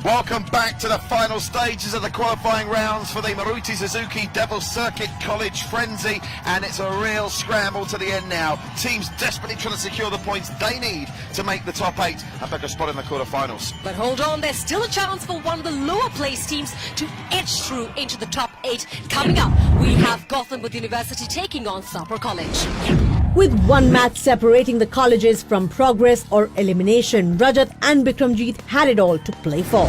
Welcome back to the final stages of the qualifying rounds for the Maruti Suzuki Devil Circuit College Frenzy, and it's a real scramble to the end now. Teams desperately trying to secure the points they need to make the top 8 and book a spot in the quarterfinals. But hold on, there's still a chance for one of the lower place teams to edge through into the top 8. Coming up, we have Gautam University taking on Thapar College. With one match separating the colleges from progress or elimination, Rajat and Bikramjeet had it all to play for.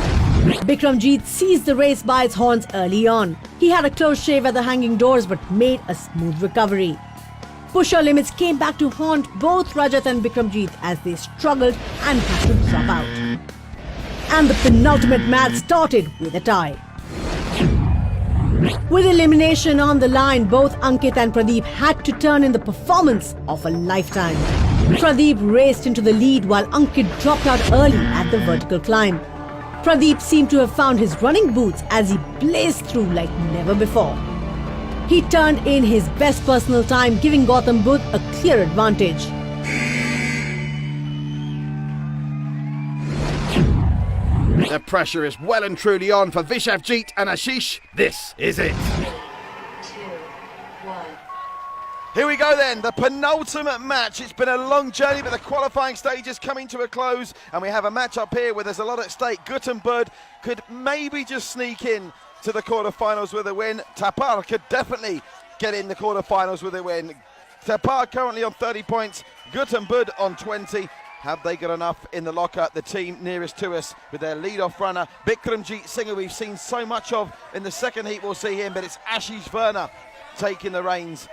Bikramjeet seized the race by its horns early on. He had a close shave at the hanging doors but made a smooth recovery. Push-Your limits came back to haunt both Rajat and Bikramjeet as they struggled and had to drop out. And the penultimate match started with a tie. With elimination on the line, both Ankit and Pradeep had to turn in the performance of a lifetime. Pradeep raced into the lead while Ankit dropped out early at the vertical climb. Pradeep seemed to have found his running boots as he blazed through like never before. He turned in his best personal time, giving Gautam Budh a clear advantage. The pressure is well and truly on for Vishavjeet and Ashish. This is it. 3, 2, 1. Here we go then, the penultimate match. It's been a long journey, but the qualifying stage is coming to a close, and we have a match up here where there's a lot at stake. Gautam Budh could maybe just sneak in to the quarterfinals with a win. Thapar could definitely get in the quarterfinals with a win. Thapar currently on 30 points, Gautam Budh on 20. Have they got enough in the locker? The team nearest to us with their lead-off runner, Bikramjeet Singh, who we've seen so much of in the second heat. We'll see him, but it's Ashish Verna taking the reins.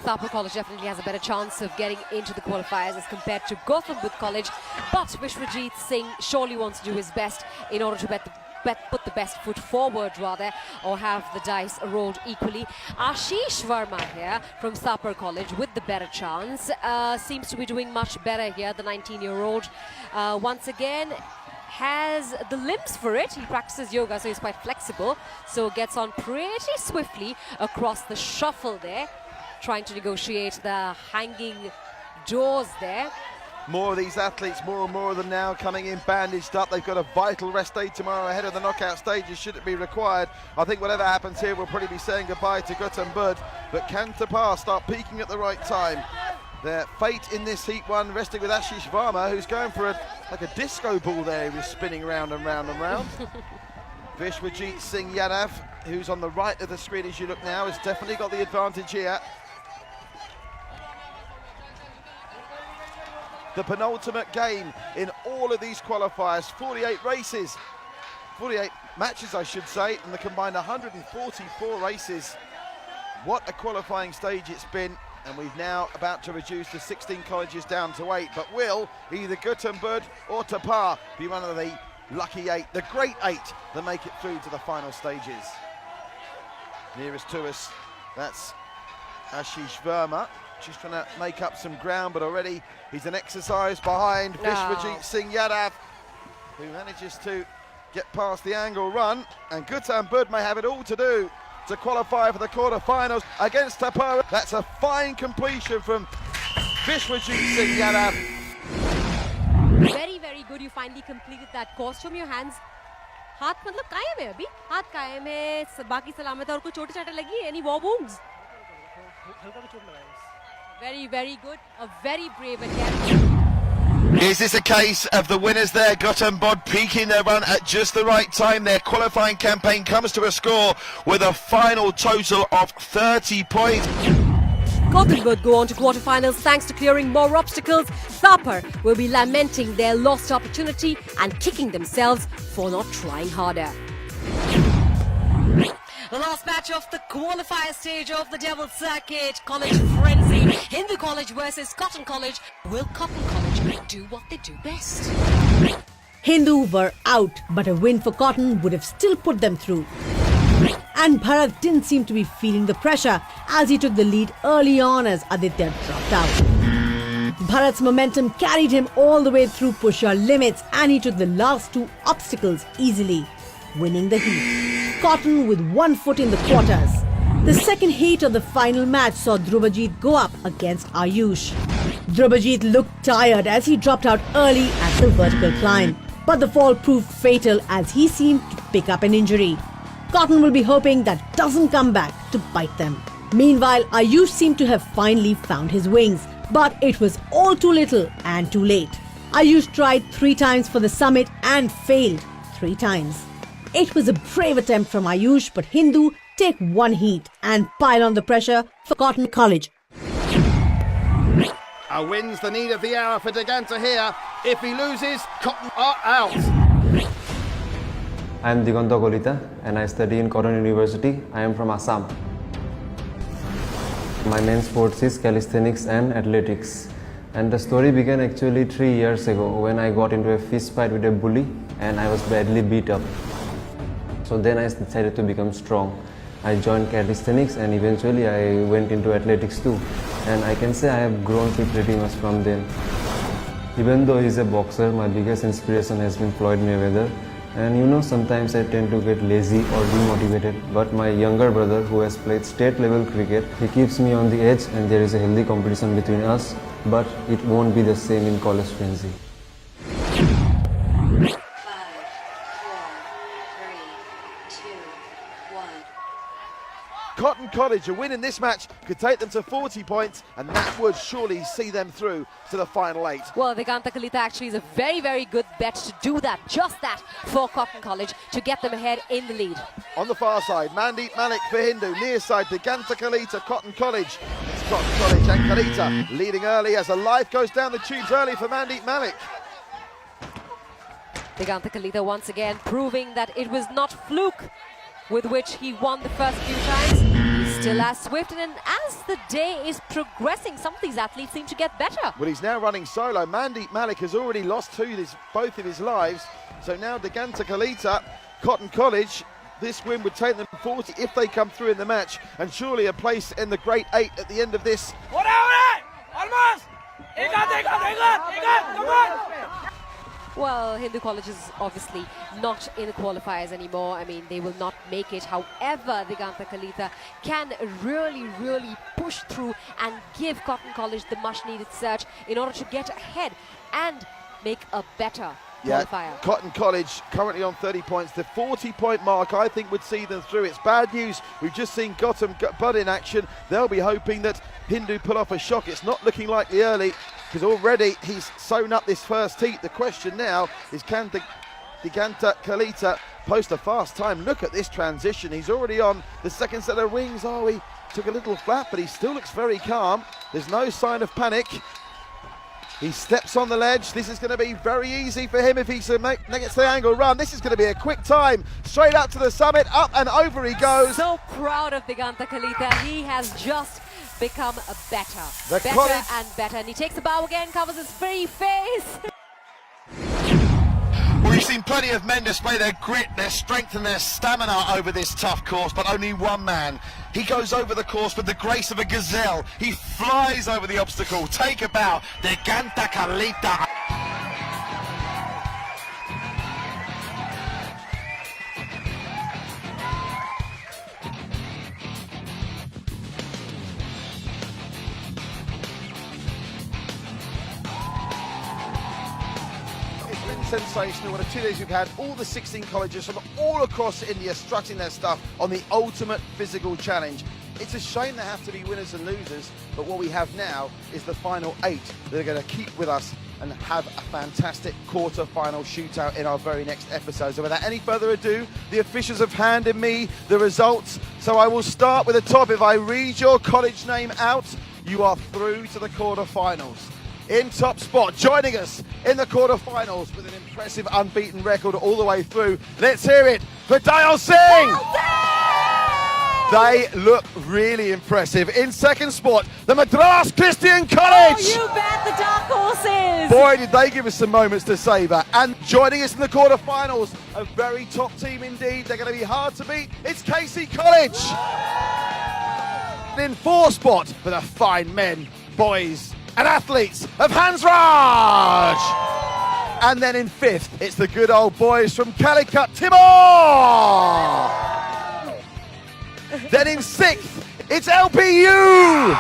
Thapar College definitely has a better chance of getting into the qualifiers as compared to Gautam Budh College, but Vishavjeet Singh surely wants to do his best in order to put the best foot forward rather, or have the dice rolled equally. Ashish Verma here from Thapar College with the better chance, seems to be doing much better here. The 19-year-old once again has the limbs for it. He practices yoga, so he's quite flexible, so gets on pretty swiftly across the shuffle there, trying to negotiate the hanging doors there. More of these athletes, more and more of them now coming in bandaged up. They've got a vital rest day tomorrow ahead of the knockout stages, should it be required. I think whatever happens here, we'll probably be saying goodbye to Gautam Budh. But can Thapar start peaking at the right time? Their fate in this heat one resting with Ashish Verma, who's going for like a disco ball there. He was spinning round and round and round. Vishavjeet Singh Yadav, who's on the right of the screen as you look now, has definitely got the advantage here. The penultimate game in all of these qualifiers, 48 races, 48 matches I should say, and the combined 144 races. What a qualifying stage it's been, and we've now about to reduce the 16 colleges down to 8, but will either Gautam Budh or Thapar be one of the lucky 8, the great 8 that make it through to the final stages? Nearest to us, that's Ashish Verma. She's trying to make up some ground, but already he's an exercise behind Vishavjeet Singh Yadav, who manages to get past the angle run. And Gautam Budh may have it all to do to qualify for the quarterfinals against Thapar. That's a fine completion from Vishavjeet Singh Yadav. Very, very good. You finally completed that course. Show me your hands. हाथ मतलब कायम है अभी? हाथ कायम है, बाकी सलामत है और कोई चोट चाटे लगी? Any war wounds? Very, very good. A very brave attempt. Is this a case of the winners there? Gautam Budh peaking their run at just the right time. Their qualifying campaign comes to a score with a final total of 30 points. Gautam Budh go on to quarterfinals thanks to clearing more obstacles. Thapar will be lamenting their lost opportunity and kicking themselves for not trying harder. The last match of the qualifier stage of the Devil Circuit College Frenzy. Hindu College versus Cotton College. Will Cotton College do what they do best? Hindu were out, but a win for Cotton would have still put them through. And Bharat didn't seem to be feeling the pressure as he took the lead early on as Aditya dropped out. Bharat's momentum carried him all the way through Push-Your limits, and he took the last 2 obstacles easily, winning the heat. Cotton with 1 foot in the quarters. The second heat of the final match saw Dhrubajit go up against Ayush. Dhrubajit looked tired as he dropped out early at the vertical climb. But the fall proved fatal as he seemed to pick up an injury. Cotton will be hoping that doesn't come back to bite them. Meanwhile, Ayush seemed to have finally found his wings, but it was all too little and too late. Ayush tried 3 times for the summit and failed 3 times. It was a brave attempt from Ayush, but Hindu take one heat and pile on the pressure for Cotton College. A win's the need of the hour for Diganta here. If he loses, Cotton are out. I am Diganta Kolita and I study in Cotton University. I am from Assam. My main sports is calisthenics and athletics. And the story began actually 3 years ago when I got into a fist fight with a bully and I was badly beat up. So then I decided to become strong. I joined calisthenics and eventually I went into athletics too. And I can say I have grown pretty much from then. Even though he's a boxer, my biggest inspiration has been Floyd Mayweather. And you know, sometimes I tend to get lazy or demotivated, but my younger brother who has played state level cricket, he keeps me on the edge and there is a healthy competition between us, but it won't be the same in college frenzy. 5, 4, 3, 2, 1. Cotton College, a win in this match could take them to 40 points, and that would surely see them through to the final 8. Well, Diganta Kolita actually is a very, very good bet to do that, just that, for Cotton College to get them ahead in the lead. On the far side, Mandeep Malik for Hindu. Near side, Diganta Kolita, Cotton College. It's Cotton College and Kolita leading early as the life goes down the tubes early for Mandeep Malik. Diganta Kolita once again proving that it was not fluke with which he won the first few times. He's still as swift, and as the day is progressing, some of these athletes seem to get better. Well, he's now running solo. Mandeep Malik has already lost both of his lives. So now Diganta Kolita, Cotton College, this win would take them to 40 if they come through in the match, and surely a place in the Great 8 at the end of this. Almost! Come on! Well, Hindu College is obviously not in the qualifiers anymore. I mean, they will not make it. However, Diganta Kolita can really, really push through and give Cotton College the much-needed surge in order to get ahead and make a better qualifier. Cotton College currently on 30 points. The 40-point mark, I think, would see them through. It's bad news. We've just seen Gautam Bud in action. They'll be hoping that Hindu pull off a shock. It's not looking likely early, because already he's sewn up this first heat. The question now is, can Diganta Kolita post a fast time? Look at this transition. He's already on the second set of wings. Oh, he took a little flap, but he still looks very calm. There's no sign of panic. He steps on the ledge. This is going to be very easy for him if he gets the angle run. This is going to be a quick time. Straight up to the summit, up and over he goes. So proud of Diganta Kolita. He has just become better and better. And he takes the bow again, covers his free face. We've seen plenty of men display their grit, their strength and their stamina over this tough course, but only one man. He goes over the course with the grace of a gazelle. He flies over the obstacle. Take a bow. Diganta Kolita. Sensational. What a 2 days we've had. All the 16 colleges from all across India strutting their stuff on the ultimate physical challenge. It's a shame there have to be winners and losers, but what we have now is the final 8 that are going to keep with us and have a fantastic quarter-final shootout in our very next episode. So without any further ado, the officials have handed me the results. So I will start with the top. If I read your college name out, you are through to the quarter-finals. In top spot, joining us in the quarterfinals with an impressive unbeaten record all the way through. Let's hear it for Dyal Singh! They look really impressive. In second spot, the Madras Christian College! Oh, you bet, the dark horses! Boy, did they give us some moments to savour. And joining us in the quarterfinals, a very top team indeed. They're going to be hard to beat. It's KC College! In fourth spot for the fine men, boys, and athletes of Hansraj! And then in fifth, it's the good old boys from Calicut, Timor! Then in sixth, it's LPU!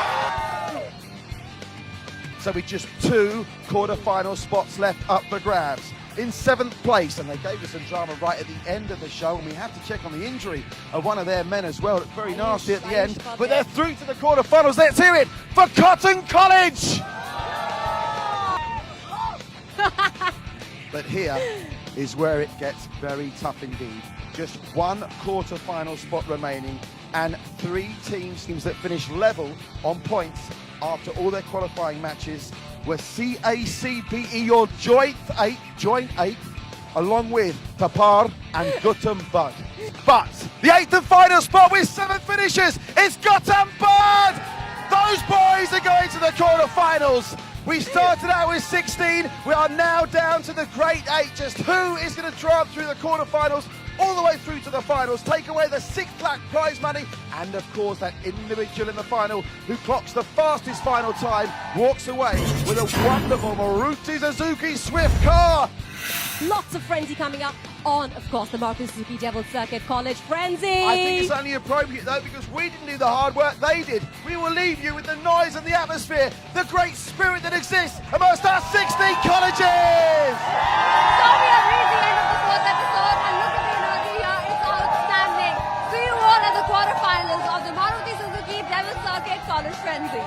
So with just 2 quarter-final spots left up for grabs. in 7th place, and they gave us some drama right at the end of the show, and we have to check on the injury of one of their men as well. It's very nasty at the end, but they're through to the quarterfinals. Let's hear it for Cotton College. But here is where it gets very tough indeed. Just one quarter-final spot remaining, and 3 teams that finished level on points after all their qualifying matches were CACPE, your joint eighth, along with Thapar and Gautam. But the 8th and final spot with 7 finishes is Gautam. Those boys are going to the quarterfinals. We started out with 16. We are now down to the Great 8. Just who is going to drive through the quarterfinals all the way through to the finals, take away the 6 lakh prize money, and of course that individual in the final who clocks the fastest final time walks away with a wonderful Maruti Suzuki Swift car. Lots of frenzy coming up on, of course, the Maruti Suzuki Devil Circuit College Frenzy. I think it's only appropriate though, because we didn't do the hard work, they did. We will leave you with the noise and the atmosphere, the great spirit that exists amongst our 16 colleges. So we have reached the end of the 4th episode, and look at the energy here, it's outstanding. See you all at the quarterfinals of the Maruti Suzuki Devil Circuit College Frenzy.